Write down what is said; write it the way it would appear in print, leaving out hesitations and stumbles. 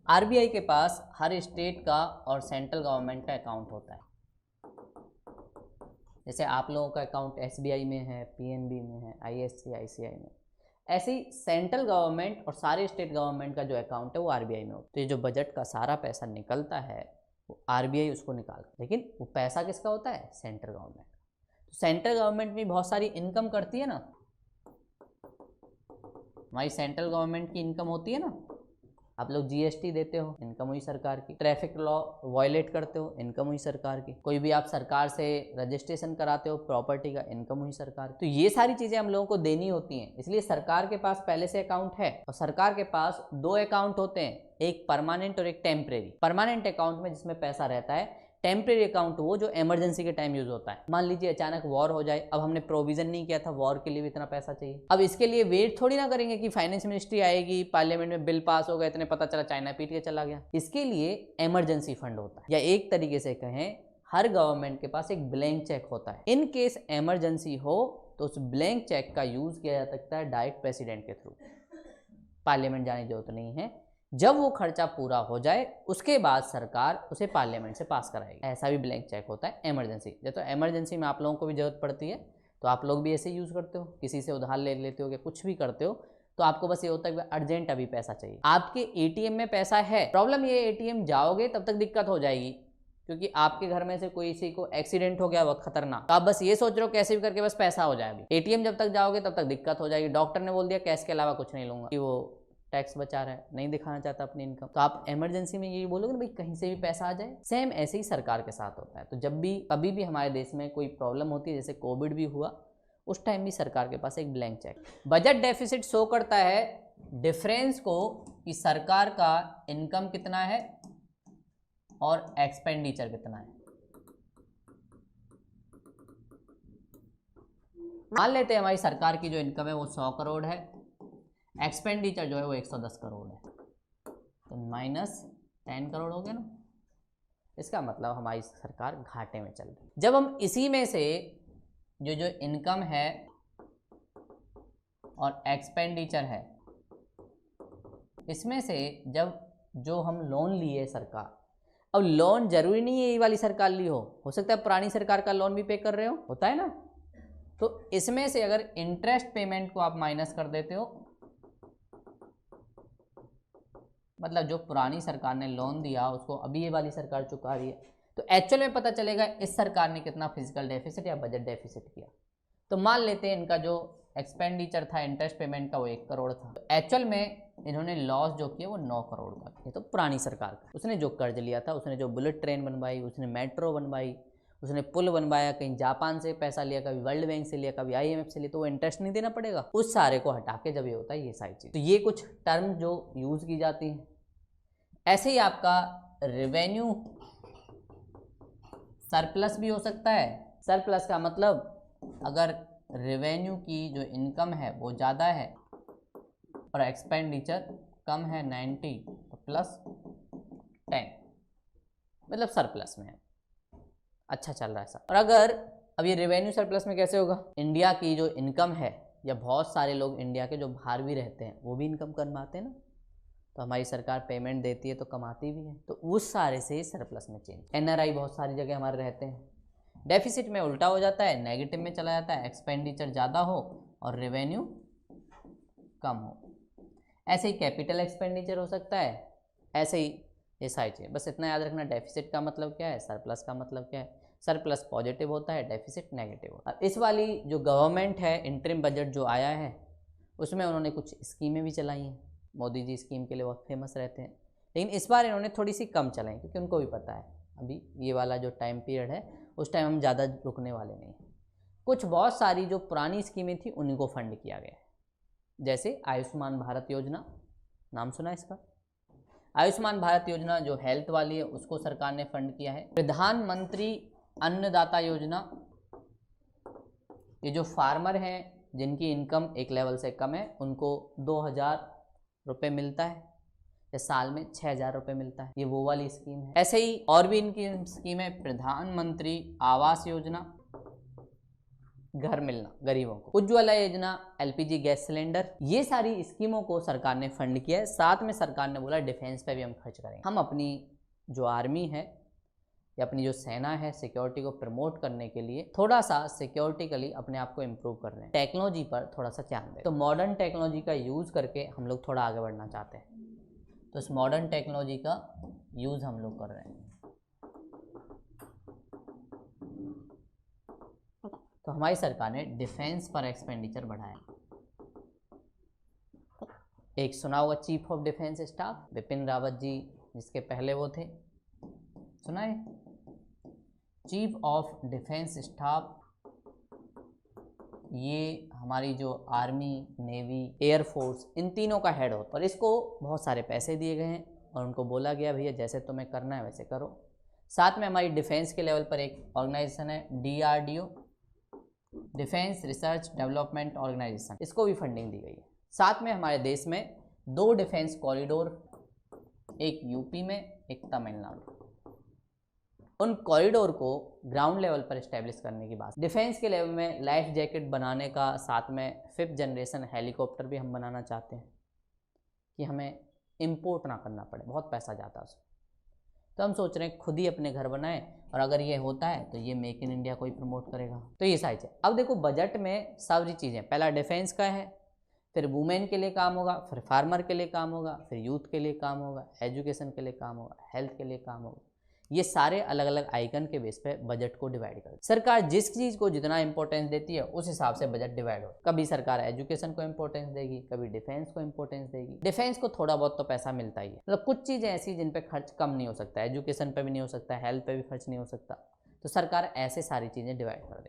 RBI के पास हर state का और सेंट्रल गवर्नमेंट का अकाउंट होता है। जैसे आप लोगों का अकाउंट एसबीआई में है, पीएनबी में है, आईसीआईसीआई में, ऐसे ही सेंट्रल गवर्नमेंट और सारे स्टेट गवर्नमेंट का जो अकाउंट है वो आरबीआई में होता है। तो ये जो बजट का सारा पैसा निकलता है वो आरबीआई उसको निकालता है, लेकिन वो पैसा किसका होता है? Central government. तो सेंट्रल गवर्नमेंट भी बहुत सारी इनकम करती है ना, हमारी सेंट्रल गवर्नमेंट की इनकम होती है ना। आप लोग जीएसटी देते हो, इनकम हुई सरकार की। ट्रैफिक लॉ वायलेट करते हो, इनकम हुई सरकार की। कोई भी आप सरकार से रजिस्ट्रेशन कराते हो प्रॉपर्टी का, इनकम हुई सरकार। तो ये सारी चीजें हम लोगों को देनी होती हैं, इसलिए सरकार के पास पहले से अकाउंट है। और सरकार के पास दो अकाउंट होते हैं, एक परमानेंट और एक टेम्परेरी। परमानेंट अकाउंट में जिसमें पैसा रहता है, टेम्परेरी अकाउंट वो जो इमरजेंसी के टाइम यूज होता है। मान लीजिए अचानक वॉर हो जाए, अब हमने प्रोविजन नहीं किया था, वॉर के लिए भी इतना पैसा चाहिए। अब इसके लिए वेट थोड़ी ना करेंगे कि फाइनेंस मिनिस्ट्री आएगी, पार्लियामेंट में बिल पास होगा, इतने पता चला चाइना पीट के चला गया। इसके लिए इमरजेंसी फंड होता है, या एक तरीके से कहें हर गवर्नमेंट के पास एक ब्लैंक चेक होता है। इन केस इमरजेंसी हो तो उस ब्लैंक चेक का यूज किया जा सकता है डायरेक्ट प्रेसिडेंट के थ्रू, पार्लियामेंट जाने की जरूरत नहीं है। जब वो खर्चा पूरा हो जाए उसके बाद सरकार उसे पार्लियामेंट से पास कराएगी। ऐसा भी ब्लैंक चेक होता है इमरजेंसी। जब तो इमरजेंसी में आप लोगों को भी जरूरत पड़ती है तो आप लोग भी ऐसे यूज़ करते हो, किसी से उधार ले लेते हो या कुछ भी करते हो, तो आपको बस ये होता है कि अर्जेंट अभी पैसा चाहिए। आपके एटीएम में पैसा है, प्रॉब्लम ये एटीएम जाओगे तब तक दिक्कत हो जाएगी, क्योंकि आपके घर में से कोई किसी को एक्सीडेंट हो गया बहुत खतरनाक, तो आप बस ये सोच रहे हो कैसे भी करके बस पैसा हो जाए। अभी एटीएम जब तक जाओगे तब तक दिक्कत हो जाएगी। डॉक्टर ने बोल दिया कैश के अलावा कुछ नहीं लूंगा, कि वो टैक्स बचा रहा है, नहीं दिखाना चाहता अपनी इनकम, तो आप इमरजेंसी में ये बोलोगे ना भाई कहीं से भी पैसा आ जाए। सेम ऐसे ही सरकार के साथ होता है। तो जब भी कभी भी हमारे देश में कोई प्रॉब्लम होती है, जैसे कोविड भी हुआ, उस टाइम भी सरकार के पास एक blank cheque. Budget deficit show करता है डिफरेंस को कि सरकार का इनकम कितना है और एक्सपेंडिचर कितना है। मान लेते हैं हमारी सरकार की जो इनकम है वो 100 करोड़ है, एक्सपेंडिचर जो है वो 110 करोड़ है, तो -10 करोड़ हो गया ना। इसका मतलब हमारी सरकार घाटे में चल रही। जब हम इसी में से जो इनकम है और एक्सपेंडिचर है, इसमें से जब जो हम लोन लिए सरकार, अब लोन जरूरी नहीं है ये वाली सरकार ली हो सकता है पुरानी सरकार का लोन भी पे कर रहे हो, होता है ना। तो इसमें से अगर इंटरेस्ट पेमेंट को आप माइनस कर देते हो, मतलब जो पुरानी सरकार ने लोन दिया उसको अभी ये वाली सरकार चुका रही है, तो एक्चुअल में पता चलेगा इस सरकार ने कितना फिजिकल डेफिसिट या बजट डेफिसिट किया। तो मान लेते हैं इनका जो एक्सपेंडिचर था इंटरेस्ट पेमेंट का वो 1 करोड़ था, तो एक्चुअल में इन्होंने लॉस जो किया वो 9 करोड़ का किया। तो पुरानी सरकार का, उसने जो कर्ज लिया था, उसने जो बुलेट ट्रेन बनवाई, उसने मेट्रो बनवाई, उसने पुल बनवाया, कहीं जापान से पैसा लिया, कभी वर्ल्ड बैंक से लिया, कभी आईएमएफ से लिया, तो वो इंटरेस्ट नहीं देना पड़ेगा। उस सारे को हटा के जब ये होता है ये सारी चीज, तो ये कुछ टर्म जो यूज की जाती हैं। ऐसे ही आपका रेवेन्यू सरप्लस भी हो सकता है। सरप्लस का मतलब अगर रेवेन्यू की जो इनकम है वो ज़्यादा है और एक्सपेंडिचर कम है 90, तो +10, मतलब सरप्लस में है, अच्छा चल रहा है सब। और अगर अब ये रेवेन्यू सरप्लस में कैसे होगा, इंडिया की जो इनकम है, या बहुत सारे लोग इंडिया के जो बाहर भी रहते हैं वो भी इनकम कमाते हैं ना, तो हमारी सरकार पेमेंट देती है तो कमाती भी है, तो उस सारे से सरप्लस में चेंज। एनआरआई बहुत सारी जगह हमारे रहते हैं, डेफिसिट में उल्टा हो जाता है, नेगेटिव में चला जाता है, एक्सपेंडिचर ज़्यादा हो और रेवेन्यू कम हो। ऐसे ही कैपिटल एक्सपेंडिचर हो सकता है, ऐसे ही ये सारी चीज़ें। बस इतना याद रखना, डेफिसिट का मतलब क्या है, सरप्लस का मतलब क्या है। सरप्लस पॉजिटिव होता है, डेफिसिट नेगेटिव होता है। इस वाली जो गवर्नमेंट है, इंटरिम बजट जो आया है, उसमें उन्होंने कुछ स्कीमें भी चलाई हैं। मोदी जी स्कीम के लिए बहुत फेमस रहते हैं, लेकिन इस बार इन्होंने थोड़ी सी कम चलाई, क्योंकि उनको भी पता है अभी ये वाला जो टाइम पीरियड है उस टाइम हम ज़्यादा रुकने वाले नहीं हैं। कुछ बहुत सारी जो पुरानी स्कीमें थी उन्हीं को फंड किया गया है, जैसे आयुष्मान भारत योजना, नाम सुना इसका। आयुष्मान भारत योजना जो हेल्थ वाली है उसको सरकार ने फंड किया है। प्रधानमंत्री अन्नदाता योजना, ये जो फार्मर हैं जिनकी इनकम एक लेवल से कम है उनको 2000 रुपये मिलता है, या साल में 6000 रुपये मिलता है, ये वो वाली स्कीम है। ऐसे ही और भी इनकी स्कीम है, प्रधानमंत्री आवास योजना घर मिलना गरीबों को, उज्ज्वला योजना, एलपीजी गैस सिलेंडर, ये सारी स्कीमों को सरकार ने फंड किया है। साथ में सरकार ने बोला डिफेंस पे भी हम खर्च करेंगे। हम अपनी जो आर्मी है या अपनी जो सेना है सिक्योरिटी को प्रमोट करने के लिए थोड़ा सा सिक्योरिटिकली अपने आप को इम्प्रूव कर रहे हैं, टेक्नोलॉजी पर थोड़ा सा ध्यान दें। तो मॉडर्न टेक्नोलॉजी का यूज़ करके हम लोग थोड़ा आगे बढ़ना चाहते हैं, तो इस मॉडर्न टेक्नोलॉजी का यूज़ हम लोग कर रहे हैं। तो हमारी सरकार ने डिफेंस पर एक्सपेंडिचर बढ़ाया। एक सुना होगा chief of defence staff Bipin Rawat ji, जिसके पहले वो थे, सुना है चीफ ऑफ डिफेंस स्टाफ, ये हमारी जो आर्मी, नेवी, एयरफोर्स, इन तीनों का हेड होता है। और इसको बहुत सारे पैसे दिए गए हैं और उनको बोला गया भैया जैसे तुम्हें करना है वैसे करो। साथ में हमारी डिफेंस के लेवल पर एक ऑर्गेनाइजेशन है DRDO, defence research development organisation, इसको भी फंडिंग दी गई है। साथ में हमारे देश में 2 डिफेंस कॉरिडोर, एक यूपी में एक तमिलनाडु, उन कॉरिडोर को ग्राउंड लेवल पर इस्टेब्लिश करने की बात। डिफेंस के लेवल में लाइफ जैकेट बनाने का, साथ में 5th जनरेशन हेलीकॉप्टर भी हम बनाना चाहते हैं कि हमें इंपोर्ट ना करना पड़े, बहुत पैसा जाता है उसमें। तो हम सोच रहे हैं खुद ही अपने घर बनाएं, और अगर ये होता है तो ये मेक इन इंडिया को ही प्रमोट करेगा। तो ये सारी चीज़। अब देखो बजट में सारी चीज़ें, पहला डिफेंस का है, फिर वुमेन के लिए काम होगा, फिर फार्मर के लिए काम होगा, फिर यूथ के लिए काम होगा, एजुकेशन के लिए काम होगा, हेल्थ के लिए काम होगा। ये सारे अलग अलग आइकन के बेस पे बजट को डिवाइड कर, सरकार जिस चीज़ को जितना इंपॉर्टेंस देती है उस हिसाब से बजट डिवाइड हो। कभी सरकार एजुकेशन को इंपॉर्टेंस देगी, कभी डिफेंस को इंपॉर्टेंस देगी। डिफेंस को थोड़ा बहुत तो पैसा मिलता ही है, मतलब कुछ चीज़ें ऐसी जिन पे खर्च कम नहीं हो सकता, एजुकेशन पे भी नहीं हो सकता, हेल्थ पे भी खर्च नहीं हो सकता, तो सरकार ऐसे सारी चीज़ें डिवाइड कर दे।